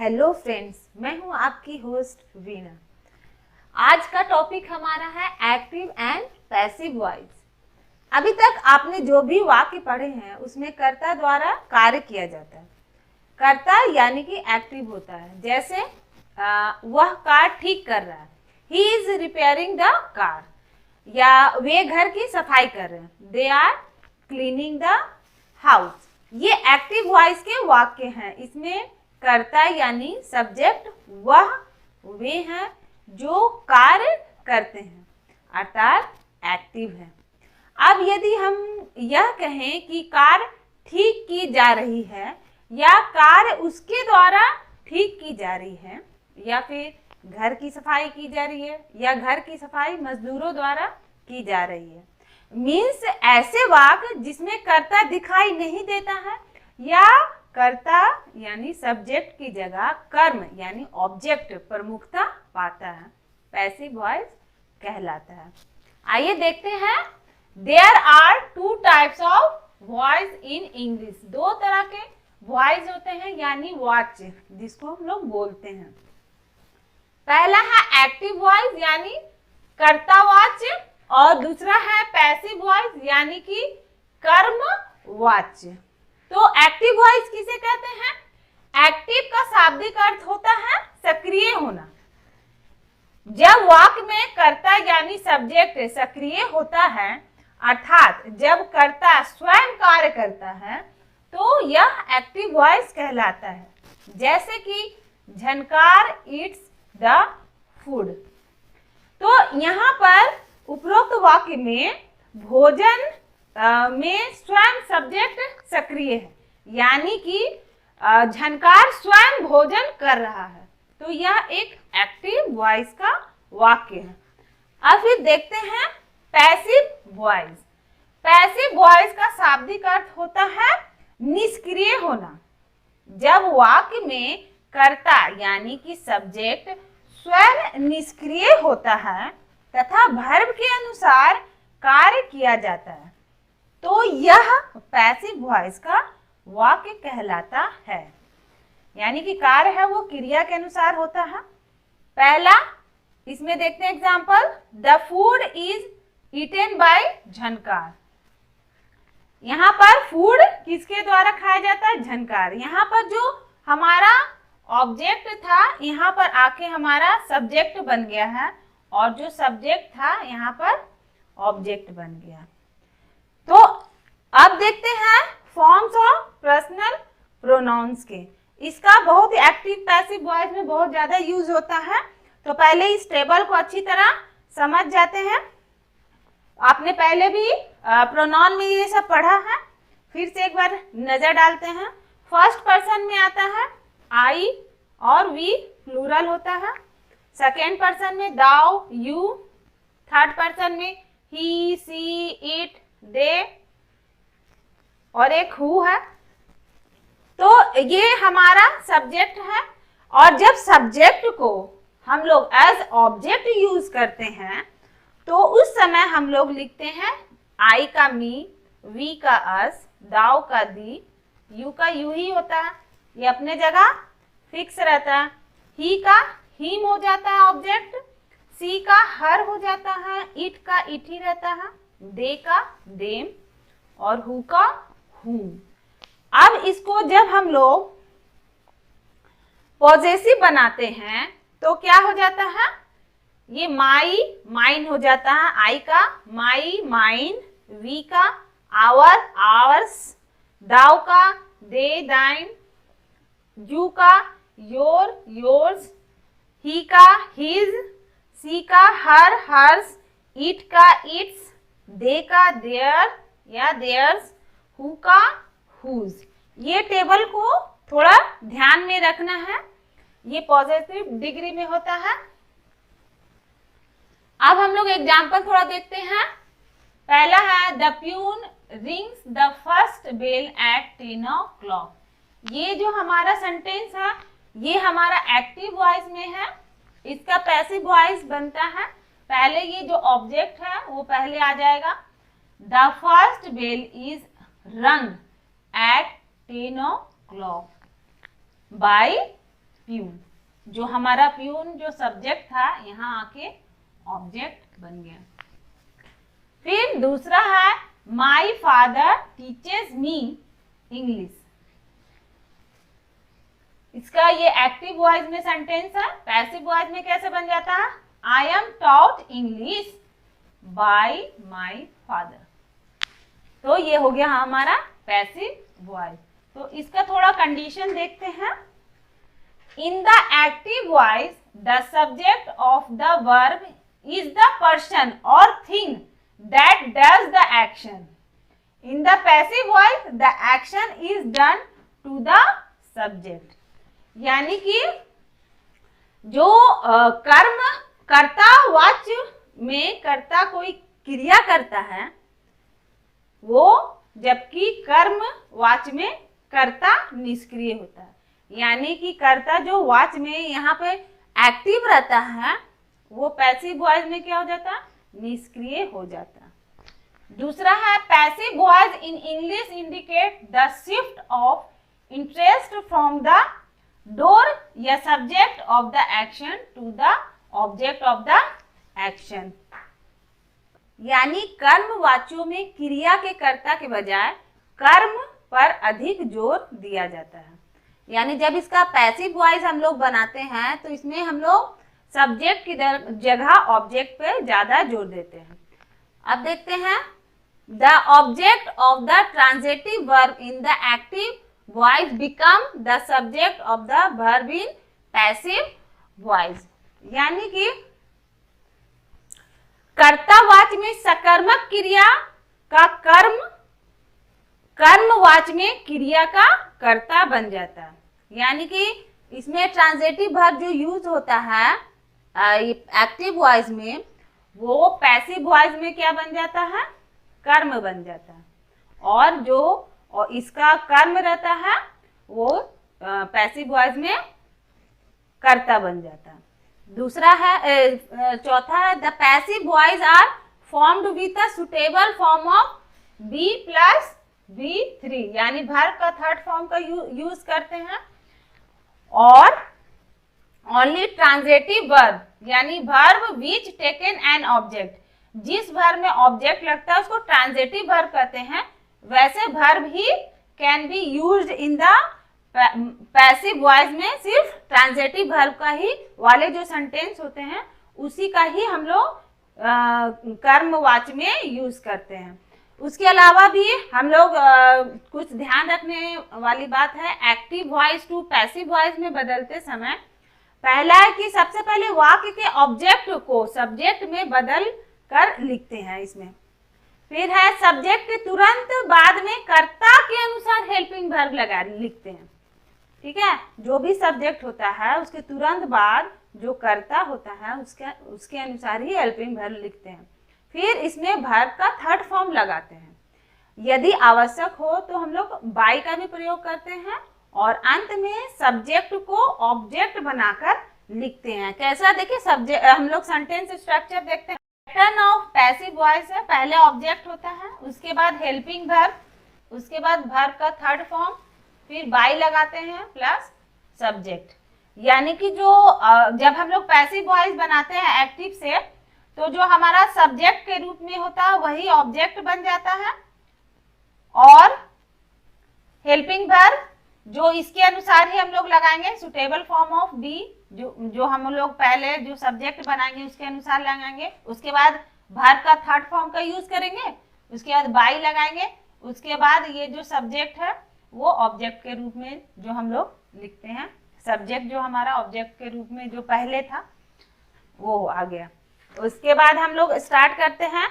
Hello friends, मैं हूं आपकी होस्ट वीना। आज का टॉपिक हमारा है एक्टिव एंड पैसिव वॉइस। अभी तक आपने जो भी वाक्य पढ़े हैं उसमें कर्ता द्वारा कार्य किया जाता है। कर्ता यानी कि एक्टिव होता है। जैसे वह कार ठीक कर रहा है, he is repairing the car, या वे घर की सफाई कर रहे हैं, they are cleaning the house. ये एक्टिव वॉइस के वाक्य हैं। इसमें कर्ता यानी सब्जेक्ट वह वे हैं जो कार्य करते हैं, अर्थात एक्टिव है। अब यदि हम यह कहें कि कार ठीक की जा रही है, या कार उसके द्वारा ठीक की जा रही है, या फिर घर की सफाई की जा रही है, या घर की सफाई मजदूरों द्वारा की जा रही है, मीन्स ऐसे वाक्य जिसमें कर्ता दिखाई नहीं देता है, या कर्ता यानी सब्जेक्ट की जगह कर्म यानी ऑब्जेक्ट प्रमुखता पाता है, पैसिव वॉइस कहलाता है। आइए देखते हैं। There are two types of voice in English. दो तरह के वॉइस होते हैं यानी वाच्य, जिसको हम लोग बोलते हैं। पहला है एक्टिव वॉइस यानी कर्तावाच्य, और दूसरा है पैसिव वॉइस यानी कि कर्मवाच्य। तो एक्टिव वॉइस किसे कहते हैं? एक्टिव का शाब्दिक अर्थ होता है सक्रिय होना। जब वाक्य में कर्ता यानी सब्जेक्ट सक्रिय होता है, अर्थात जब कर्ता स्वयं कार्य करता है, तो यह एक्टिव वॉइस कहलाता है। जैसे कि झनकार ईट्स द फूड। तो यहाँ पर उपरोक्त वाक्य में भोजन में स्वयं सब्जेक्ट सक्रिय है, यानी कि झनकार स्वयं भोजन कर रहा है, तो यह एक एक्टिव वॉइस का वाक्य है। अब फिर देखते हैं पैसिव वॉइस। पैसिव वॉइस का शाब्दिक अर्थ होता है निष्क्रिय होना। जब वाक्य में कर्ता यानी कि सब्जेक्ट स्वयं निष्क्रिय होता है तथा वर्ब के अनुसार कार्य किया जाता है, तो यह पैसिव वॉइस का वाक्य कहलाता है। यानी कि कार्य है वो क्रिया के अनुसार होता है। पहला इसमें देखते हैं example, the food is eaten by Jhankar. यहाँ पर फूड किसके द्वारा खाया जाता है? झनकार। यहाँ पर जो हमारा ऑब्जेक्ट था, यहाँ पर आके हमारा सब्जेक्ट बन गया है, और जो सब्जेक्ट था यहाँ पर ऑब्जेक्ट बन गया। तो अब देखते हैं फॉर्म्स ऑफ पर्सनल प्रोनाउंस के। इसका बहुत एक्टिव पैसिव वॉइस में बहुत ज्यादा यूज होता है। तो पहले इस टेबल को अच्छी तरह समझ जाते हैं। आपने पहले भी प्रोनाउन में ये सब पढ़ा है, फिर से एक बार नजर डालते हैं। फर्स्ट पर्सन में आता है आई और वी, प्लूरल होता है। सेकेंड पर्सन में दाउ, यू। थर्ड पर्सन में ही, सी, इट, दे, और एक हु है। तो ये हमारा सब्जेक्ट है, और जब सब्जेक्ट को हम लोग एज ऑब्जेक्ट यूज करते हैं, तो उस समय हम लोग लिखते हैं आई का मी, वी का अस, दाउ का दी, यू का यू ही होता है, ये अपने जगह फिक्स रहता है। ही का हिम हो जाता है ऑब्जेक्ट, सी का हर हो जाता है, इट का इट ही रहता है, दे का देम, और हु का हूं। अब इसको जब हम लोग पॉजेसिव बनाते हैं तो क्या हो जाता है? ये माई, माइन हो जाता है। आई का माई, माइन, वी का आवर, आवर्स, दाउ का दे, दाइन, यू का योर, योर्स, ही का हिज, सी का हर, हर्स, इट का इट्स, दे का देयर या देयर्स, हु का हुज। ये टेबल को थोड़ा ध्यान में रखना है, ये पॉजिटिव डिग्री में होता है। अब हम लोग एग्जाम्पल थोड़ा देखते हैं। पहला है the peon rings the first bell at 10 o'clock। ये जो हमारा सेंटेंस है ये हमारा एक्टिव वॉइस में है। इसका पैसिव वॉइस बनता है, पहले ये जो ऑब्जेक्ट है वो पहले आ जाएगा। द फर्स्ट बेल इज रंग at 10 o'clock by प्यून। जो हमारा प्यून जो सब्जेक्ट था यहाँ आके ऑब्जेक्ट बन गया। फिर दूसरा है my father teaches me English. इसका ये एक्टिव वॉइस में सेंटेंस है। पैसिव वॉइस में कैसे बन जाता है? I am taught English by my father. तो ये हो गया हमारा पैसिव वॉइस। तो इसका थोड़ा कंडीशन देखते हैं। In the active voice the subject of the verb is the person or thing that does the action. In the passive voice the action is done to the subject. यानी कि जो कर्म कर्ता वाच्य में कर्ता कोई क्रिया करता है वो, जबकि कर्म वाच्य में कर्ता निष्क्रिय होता है। यानी कि कर्ता जो वाच्य में यहाँ पे एक्टिव रहता है वो पैसिव वॉइस में क्या हो जाता है? निष्क्रिय हो जाता है। दूसरा है passive voice in English indicate the shift of interest from the doer या subject of the action to the object of the action. यानी कर्म वाच्यों में क्रिया के कर्ता के बजाय कर्म पर अधिक जोर दिया जाता है। यानी जब इसका पैसिव वॉइस हम लोग बनाते हैं तो इसमें हम लोग सब्जेक्ट की जगह ऑब्जेक्ट पे ज्यादा जोर देते हैं। अब देखते हैं the object of the transitive verb in the active voice become the subject of the verb in passive voice. यानी कि कर्तावाच्य में सकर्मक क्रिया का कर्म कर्मवाच्य में क्रिया का कर्ता बन जाता है। यानी कि इसमें ट्रांजिटिव वर्ब जो यूज होता है एक्टिव वॉइस में वो पैसिव वॉइस में क्या बन जाता है? कर्म बन जाता है। और जो इसका कर्म रहता है वो पैसिव वॉइस में कर्ता बन जाता है। दूसरा है चौथा है the passive voice are formed with a suitable form of be plus V3। यानी वर्ब का थर्ड फॉर्म का यूज करते हैं। और ओनली ट्रांजिटिव वर्ब यानी verb which taken an object, जिस वर्ब में ऑब्जेक्ट लगता है उसको ट्रांजिटिव वर्ब कहते हैं। वैसे verb he can be used in the passive voice में सिर्फ ट्रांजिटिव वर्ब का ही वाले जो सेंटेंस होते हैं उसी का ही हम लोग कर्मवाच्य में यूज करते हैं। उसके अलावा भी हम लोग कुछ ध्यान रखने वाली बात है active voice to passive voice में बदलते समय। पहला है कि सबसे पहले वाक्य के ऑब्जेक्ट को सब्जेक्ट में बदल कर लिखते हैं इसमें। फिर है सब्जेक्ट के तुरंत बाद में कर्ता के अनुसार हेल्पिंग वर्ब लगा लिखते हैं। ठीक है, जो भी सब्जेक्ट होता है उसके तुरंत बाद जो कर्ता होता है उसके अनुसार ही हेल्पिंग वर्ब लिखते हैं। फिर इसमें वर्ब का थर्ड फॉर्म लगाते हैं। यदि आवश्यक हो तो हम लोग बाय का भी प्रयोग करते हैं और अंत में सब्जेक्ट को ऑब्जेक्ट बनाकर लिखते हैं। कैसा? देखिए सब्जेक्ट हम लोग सेंटेंस स्ट्रक्चर देखते हैं। पैटर्न ऑफ पैसिव वॉइस है, पहले ऑब्जेक्ट होता है, उसके बाद हेल्पिंग वर्ब, उसके बाद वर्ब का थर्ड फॉर्म, फिर बाय लगाते हैं प्लस सब्जेक्ट। यानी कि जो जब हम लोग पैसिव वॉइस बनाते हैं एक्टिव से तो जो हमारा सब्जेक्ट के रूप में होता है वही ऑब्जेक्ट बन जाता है और हेल्पिंग वर्ब जो इसके अनुसार ही हम लोग लगाएंगे सुटेबल फॉर्म ऑफ बी, जो हम लोग पहले जो सब्जेक्ट बनाएंगे उसके अनुसार लगाएंगे। उसके बाद वर्ब का थर्ड फॉर्म का यूज करेंगे, उसके बाद बाय लगाएंगे, उसके बाद ये जो सब्जेक्ट है वो ऑब्जेक्ट के रूप में जो हम लोग लिखते हैं। सब्जेक्ट जो हमारा ऑब्जेक्ट के रूप में जो पहले था वो आ गया। उसके बाद हम लोग स्टार्ट करते हैं।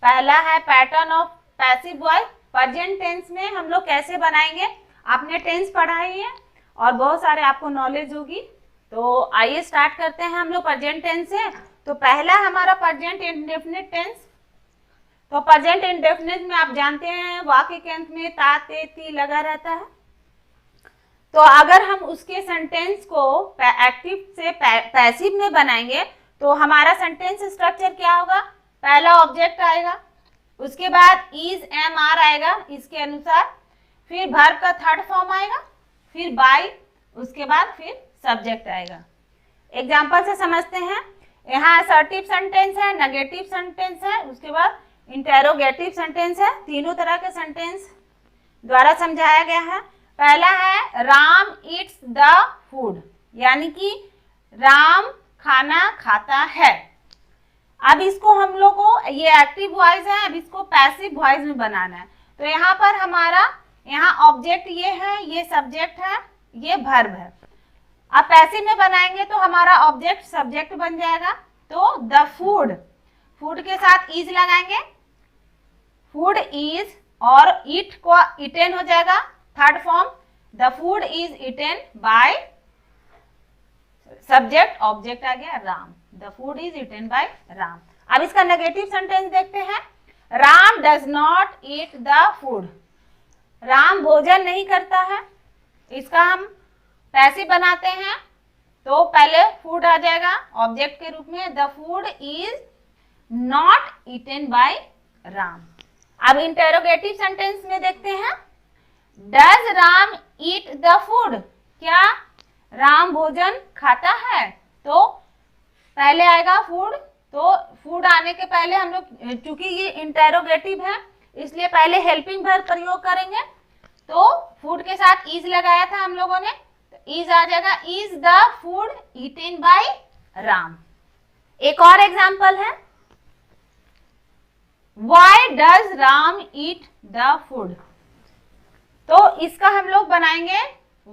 पहला है pattern of passive voice. Present tense में हम लोग कैसे बनाएंगे? आपने टेंस पढ़ा ही है और बहुत सारे आपको नॉलेज होगी। तो आइए स्टार्ट करते हैं हम लोग प्रेजेंट टेंस से। तो पहला हमारा प्रेजेंट इंडेफिनिट टेंस। तो प्रेजेंट इंडेफिनिट में आप जानते हैं वाक्य के अंत में ता ते ती लगा रहता है। तो अगर हम उसके सेंटेंस को एक्टिव से पैसिव में बनाएंगे तो हमारा सेंटेंस स्ट्रक्चर क्या होगा? पहला ऑब्जेक्ट आएगा, उसके बाद इज एम आर आएगा इसके अनुसार, फिर वर्ब का थर्ड फॉर्म आएगा, फिर बाय, उसके बाद फिर सब्जेक्ट आएगा। एग्जाम्पल से समझते हैं। यहाँ असर्टिव सेंटेंस है, नेगेटिव सेंटेंस है, उसके बाद इंटेरोगेटिव सेंटेंस है। तीनों तरह के सेंटेंस द्वारा समझाया गया है। पहला है राम ईट्स द फूड, यानी कि राम खाना खाता है। अब इसको हम लोग को, ये एक्टिव वॉइस है, अब इसको पैसिव वॉइस में बनाना है। तो यहाँ पर हमारा, यहाँ ऑब्जेक्ट ये है, ये सब्जेक्ट है, ये वर्ब है। अब पैसिव में बनाएंगे तो हमारा ऑब्जेक्ट सब्जेक्ट बन जाएगा। तो द फूड, फूड के साथ इज लगाएंगे, फूड इज, और ईट को ईटेन हो जाएगा third form. The food is eaten by subject, object आ गया Ram. The food is eaten by Ram. अब इसका नेगेटिव सेंटेंस देखते हैं। Ram does not eat the food, Ram भोजन नहीं करता है। इसका हम पैसिव बनाते हैं तो पहले फूड आ जाएगा ऑब्जेक्ट के रूप में। The food is not eaten by Ram. अब इंटेरोगेटिव सेंटेंस में देखते हैं। Does Ram eat the food, क्या राम भोजन खाता है? तो पहले आएगा फूड। तो फूड आने के पहले हम लोग, चूंकि ये इंटेरोगेटिव है इसलिए पहले हेल्पिंग वर्ब प्रयोग करेंगे। तो फूड के साथ इज लगाया था हम लोगों ने, तो इज आ जाएगा, is the food eaten by Ram. एक और एग्जांपल है, why does Ram eat the food. तो इसका हम लोग बनाएंगे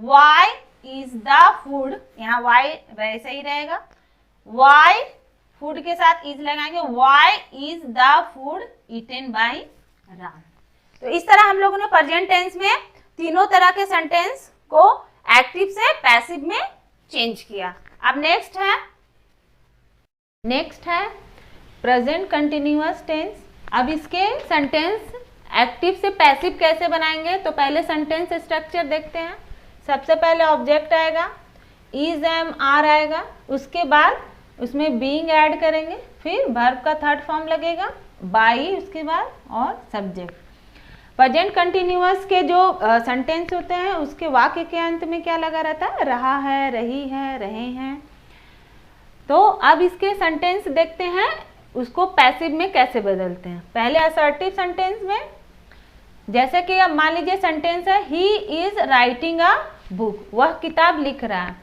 व्हाई इज द फूड, यहाँ व्हाई वैसे ही रहेगा, व्हाई फूड के साथ इज लगाएंगे, why is the food eaten by Ram. तो इस तरह हम लोगों ने प्रेजेंट टेंस में तीनों तरह के सेंटेंस को एक्टिव से पैसिव में चेंज किया। अब नेक्स्ट है प्रेजेंट कंटिन्यूअस टेंस। अब इसके सेंटेंस एक्टिव से पैसिव कैसे बनाएंगे, तो पहले सेंटेंस स्ट्रक्चर देखते हैं। सबसे पहले ऑब्जेक्ट आएगा, इज एम आर आएगा, उसके बाद उसमें बीइंग ऐड करेंगे, फिर वर्ब का थर्ड फॉर्म लगेगा, बाई उसके बाद, और सब्जेक्ट। प्रेजेंट कंटिन्यूअस के जो सेंटेंस होते हैं उसके वाक्य के अंत में क्या लगा रहता है, रहा है, रही है, रहे हैं। तो अब इसके सेंटेंस देखते हैं उसको पैसिव में कैसे बदलते हैं। पहले असर्टिव सेंटेंस में, जैसे कि अब मान लीजिए सेंटेंस है he is writing a book, वह किताब लिख रहा है।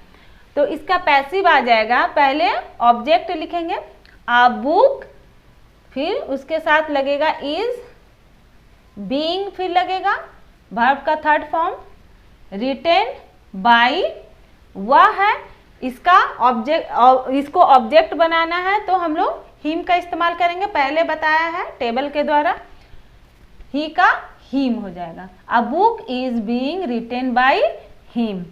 तो इसका पैसिव आ जाएगा, पहले ऑब्जेक्ट लिखेंगे अ बुक, फिर उसके साथ लगेगा इज, बीइंग फिर लगेगा, वर्ब का थर्ड फॉर्म, रिटेन बाय, वह है। इसका ऑब्जेक्ट, इसको ऑब्जेक्ट बनाना है तो हम लोग हिम का इस्तेमाल करेंगे, पहले बताया है टेबल के द्वारा, ही का हिम हो जाएगा। A book is being written by him.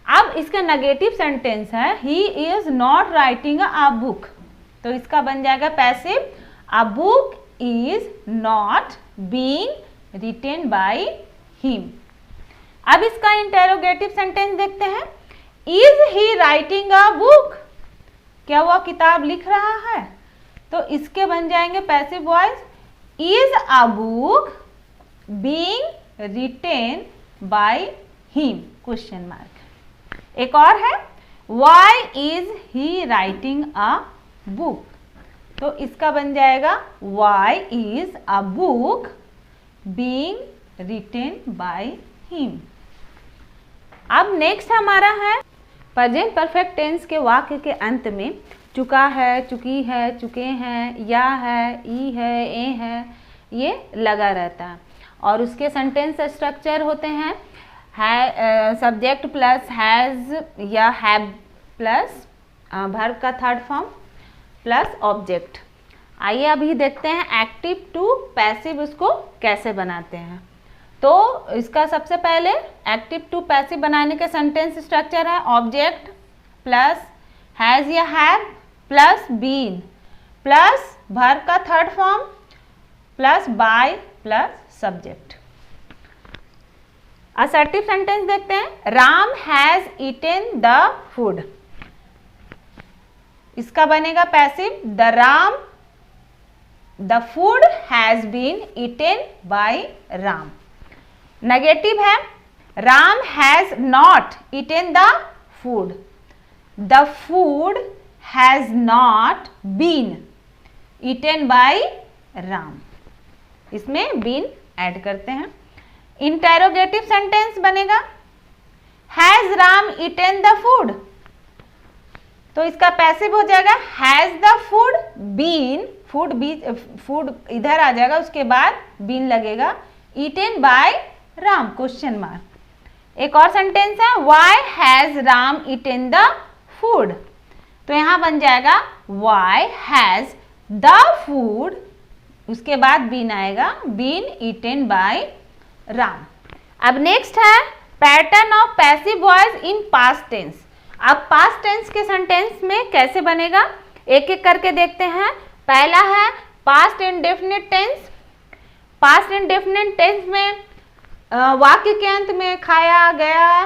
अब इसका नेगेटिव सेंटेंस है he is not writing a book, तो इसका बन जाएगा passive, a book is not being written by him. अब इसका इंटेरोगेटिव सेंटेंस देखते हैं, is he writing a book, क्या वह किताब लिख रहा है? तो इसके बन जाएंगे passive voice, is a book being written by him, question mark. एक और है, why is he writing a book, तो इसका बन जाएगा why is a book being written by him. अब नेक्स्ट हमारा है प्रेजेंट परफेक्ट टेंस के वाक्य के अंत में चुका है, चुकी है, चुके हैं, या है, ई है, ए है, ये लगा रहता है। और उसके सेंटेंस स्ट्रक्चर होते हैं सब्जेक्ट प्लस हैज़ या हैव प्लस वर्ब का थर्ड फॉर्म प्लस ऑब्जेक्ट। आइए अभी देखते हैं एक्टिव टू पैसिव उसको कैसे बनाते हैं। तो इसका सबसे पहले एक्टिव टू पैसिव बनाने के सेंटेंस स्ट्रक्चर है ऑब्जेक्ट प्लस हैज़ या have plus been plus verb का third form plus by plus subject. Assertive sentence देखते हैं, Ram has eaten the food, इसका बनेगा passive, the food has been eaten by Ram. Negative है, Ram has not eaten the food, the food has not been eaten by Ram. इसमें been add करते हैं। Interrogative sentence बनेगा has Ram eaten the food, तो इसका passive हो जाएगा has the food been, food इधर आ जाएगा, उसके बाद बीन लगेगा, eaten by Ram question mark. एक और सेंटेंस है why has Ram eaten the food, तो यहां बन जाएगा व्हाई हैज द फूड, उसके बाद बीन आएगा, बीन ईटेन बाय राम। अब नेक्स्ट है pattern of passive voice in past tense. अब पास्ट टेंस के सेंटेंस में कैसे बनेगा एक एक करके देखते हैं। पहला है past indefinite tense. Past indefinite tense में वाक्य के अंत में खाया, गया,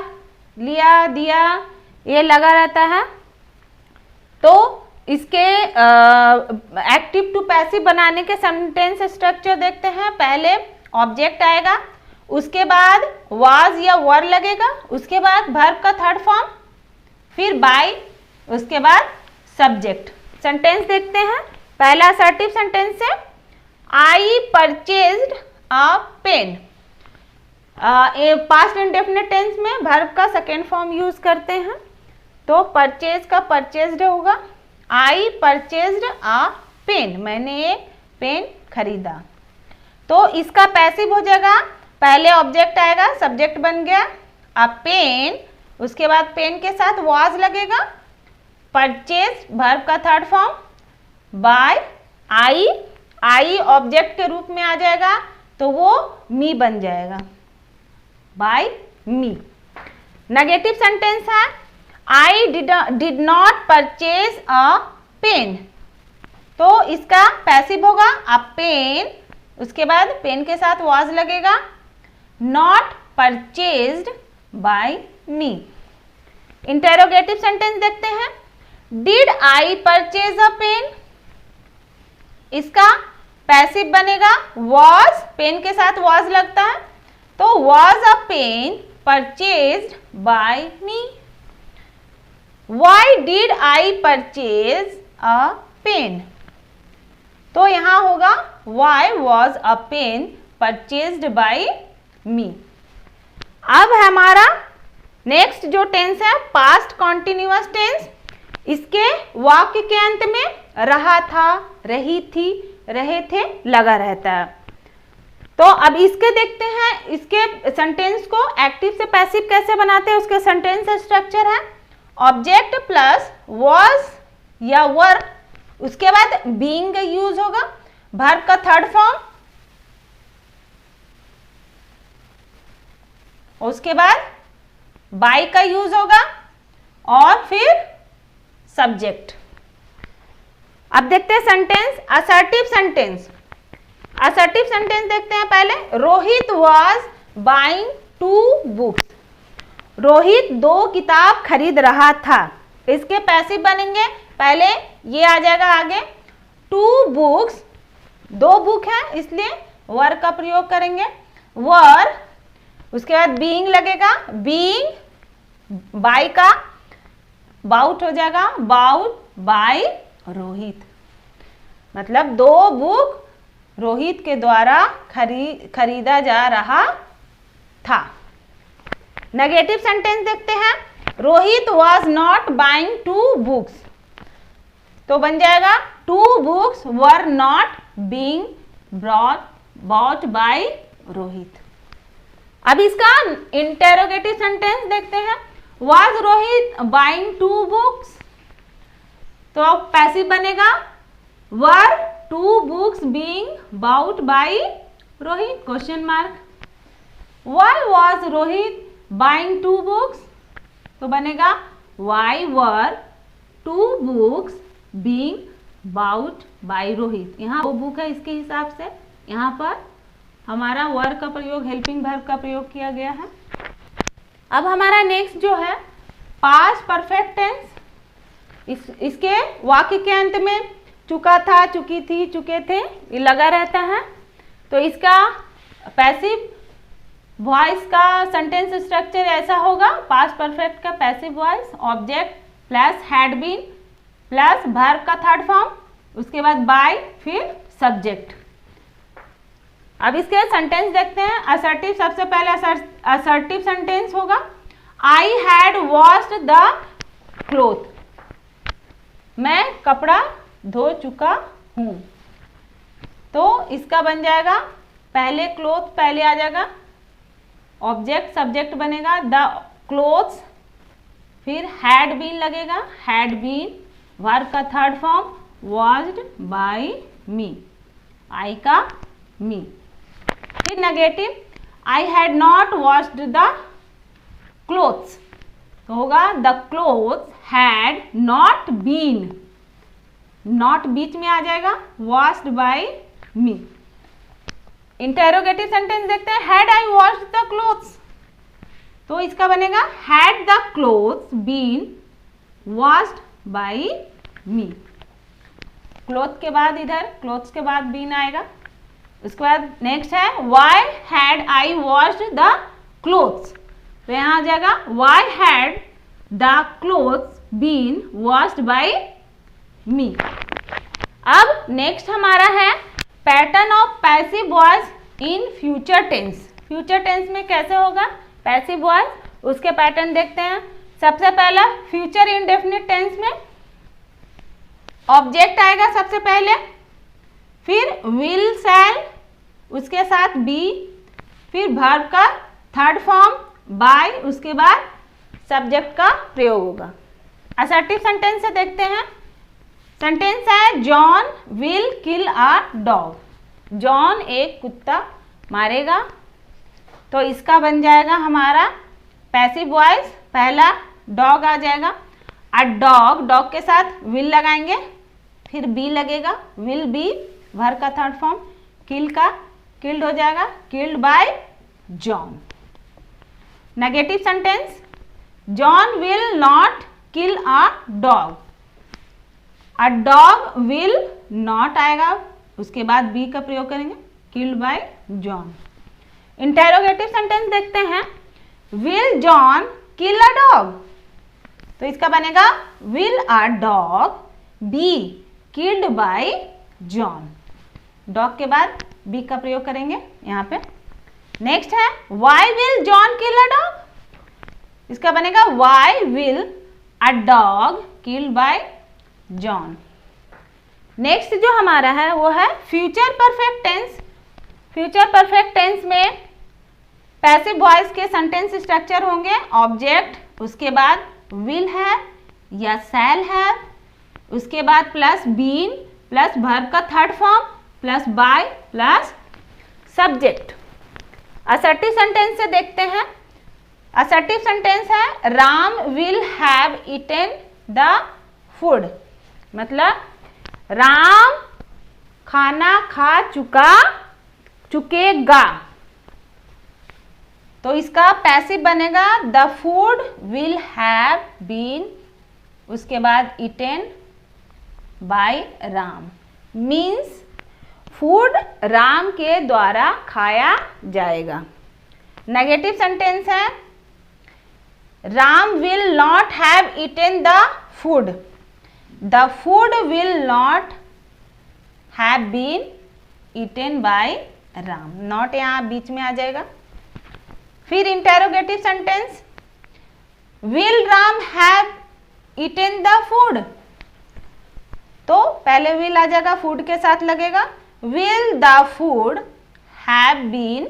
लिया, दिया ये लगा रहता है, तो इसके एक्टिव टू पैसिव बनाने के सेंटेंस स्ट्रक्चर देखते हैं। पहले ऑब्जेक्ट आएगा, उसके बाद वाज या वर लगेगा, उसके बाद वर्ब का थर्ड फॉर्म, फिर बाय, उसके बाद सब्जेक्ट। सेंटेंस देखते हैं। पहला असर्टिव सेंटेंस है आई परचेज्ड अ पेन। पास्ट इंडेफिनिट टेंस में वर्ब का सेकेंड फॉर्म यूज करते हैं, तो परचेज का परचेज्ड होगा। आई परचेज्ड अ पेन, मैंने ये पेन खरीदा, तो इसका पैसिव हो जाएगा। पहले ऑब्जेक्ट आएगा, सब्जेक्ट बन गया, अ पेन, उसके बाद पेन के साथ वाज लगेगा, परचेज वर्ब का third form, by, I object के रूप में आ जाएगा, तो वो मी बन जाएगा, बाय मी। नेगेटिव सेंटेंस है I did not purchase a pen, तो इसका पैसिव होगा अ पेन, उसके बाद पेन के साथ वाज लगेगा, not purchased by me. Interrogative sentence देखते हैं। Did I purchase a pen, इसका पैसिव बनेगा was, पेन के साथ was लगता है, तो was a pen purchased by me. Why did I purchase a pen? तो यहां होगा why was a pen purchased by me. अब हमारा नेक्स्ट जो टेंस है पास्ट कॉन्टिन्यूअस टेंस, इसके वाक्य के अंत में रहा था, रही थी, रहे थे लगा रहता है। तो अब इसके देखते हैं, इसके सेंटेंस को एक्टिव से पैसिव कैसे बनाते हैं। उसके सेंटेंस स्ट्रक्चर है ऑब्जेक्ट प्लस was या वर, उसके बाद बीइंग यूज होगा, वर्ब का थर्ड फॉर्म, उसके बाद बाय का यूज होगा और फिर सब्जेक्ट। अब देखते हैं sentence assertive sentence. Assertive sentence देखते हैं पहले। Rohit was buying 2 books, Rohit 2 किताब खरीद रहा था। इसके पैसिव बनेंगे, पहले ये आ जाएगा आगे 2 बुक्स, 2 बुक है इसलिए वर का प्रयोग करेंगे, वर, उसके बाद बीइंग लगेगा, बीइंग बाय का बाउट हो जाएगा, बाउट बाय रोहित, मतलब 2 बुक रोहित के द्वारा खरीदा जा रहा था। नेगेटिव सेंटेंस देखते हैं। Rohit was not buying 2 books, तो बन जाएगा 2 books were not being bought by Rohit. अब इसका इंटेरोगेटिव सेंटेंस देखते हैं। वॉज रोहित बाइंग 2 बुक्स, तो अब पैसिव बनेगा were 2 books being bought by Rohit question mark. Why was Rohit buying 2 books, तो बनेगा why were 2 books being bought by Rohit. यहाँ 2 बुक है इसके हिसाब से यहाँ पर हमारा वर का प्रयोग, हेल्पिंग वर्ब का प्रयोग किया गया है। अब हमारा नेक्स्ट जो है पास्ट परफेक्ट टेंस, इसके वाक्य के अंत में चुका था, चुकी थी, चुके थे ये लगा रहता है, तो इसका पैसिव वॉइस का सेंटेंस स्ट्रक्चर ऐसा होगा। पास्ट परफेक्ट का passive voice object plus had been plus verb का थर्ड फॉर्म, उसके बाद बाय, फिर सब्जेक्ट। अब इसके सेंटेंस देखते हैं। असर्टिव, सबसे पहले असर्टिव सेंटेंस होगा I had washed the cloth, मैं कपड़ा धो चुका हूं। तो इसका बन जाएगा पहले क्लोथ पहले आ जाएगा, ऑब्जेक्ट सब्जेक्ट बनेगा द क्लोथ्स, फिर हैड बीन लगेगा, हैड बीन, वर्ब का third form washed by me, I का मी। फिर negative I had not washed the clothes, तो होगा the clothes had not been, not बीच में आ जाएगा, washed by me. Interrogative sentence देखते हैं। Had I washed the clothes, तो इसका बनेगा had the clothes been washed by me. Cloth के बाद इधर क्लोथ्स के बाद बीन आएगा। उसके बाद नेक्स्ट है why had I washed the clothes, तो यहाँ आ जाएगा why had the clothes been washed by me. अब नेक्स्ट हमारा है pattern of passive voice in future tense. Future tense में कैसे होगा पैसिव वॉइस, उसके पैटर्न देखते हैं। सबसे पहला फ्यूचर इंडेफिनिट टेंस में ऑब्जेक्ट आएगा सबसे पहले, फिर विल शैल, उसके साथ बी, फिर वर्ब का थर्ड फॉर्म बाय, उसके बाद सब्जेक्ट का प्रयोग होगा। असर्टिव सेंटेंस से देखते हैं। सेंटेंस है John will kill a dog, John एक कुत्ता मारेगा, तो इसका बन जाएगा हमारा पैसिव वॉइस, पहला डॉग आ जाएगा। अ डॉग, डॉग के साथ विल लगाएंगे, फिर बी लगेगा, विल बी, वर्ब का थर्ड फॉर्म, किल का किल्ड हो जाएगा, killed by John. Negative sentence John will not kill a dog, a dog will not आएगा, उसके बाद बी का प्रयोग करेंगे, killed by John. Interrogative sentence देखते हैं। Will John kill a dog, तो इसका बनेगा will a dog be killed by John. Dog के बाद बी का प्रयोग करेंगे यहाँ पे। नेक्स्ट है why will John kill a dog, इसका बनेगा why will a dog killed by John. Next जो हमारा है वो है future perfect tense. Future perfect tense में पैसिव वॉइस के सेंटेंस स्ट्रक्चर होंगे ऑब्जेक्ट, उसके बाद विल है या शैल है, उसके बाद प्लस बीन प्लस वर्ब का third form plus by plus subject. Assertive sentence से देखते हैं। असर्टिव सेंटेंस है Ram will have eaten the food, मतलब राम खाना खा चुकेगा, तो इसका पैसिव बनेगा the food will have been, उसके बाद eaten by Ram, means food Ram के द्वारा खाया जाएगा। नेगेटिव सेंटेंस है Ram will not have eaten the food, the food will not have been eaten by Ram, not यहाँ बीच में आ जाएगा। फिर interrogative sentence will Ram have eaten the food, तो पहले विल आ जाएगा, फूड के साथ लगेगा, will the food have been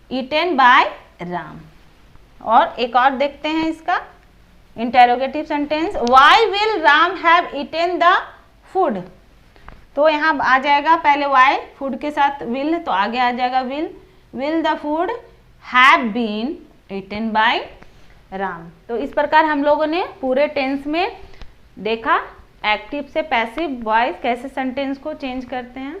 eaten by Ram. और एक और देखते हैं इसका interrogative sentence why will Ram have eaten the food, तो यहाँ आ जाएगा पहले वाई, फूड के साथ विल, तो आगे आ जाएगा will the food have been eaten by Ram. तो इस प्रकार हम लोगों ने पूरे टेंस में देखा एक्टिव से पैसिव वॉइस कैसे सेंटेंस को चेंज करते हैं।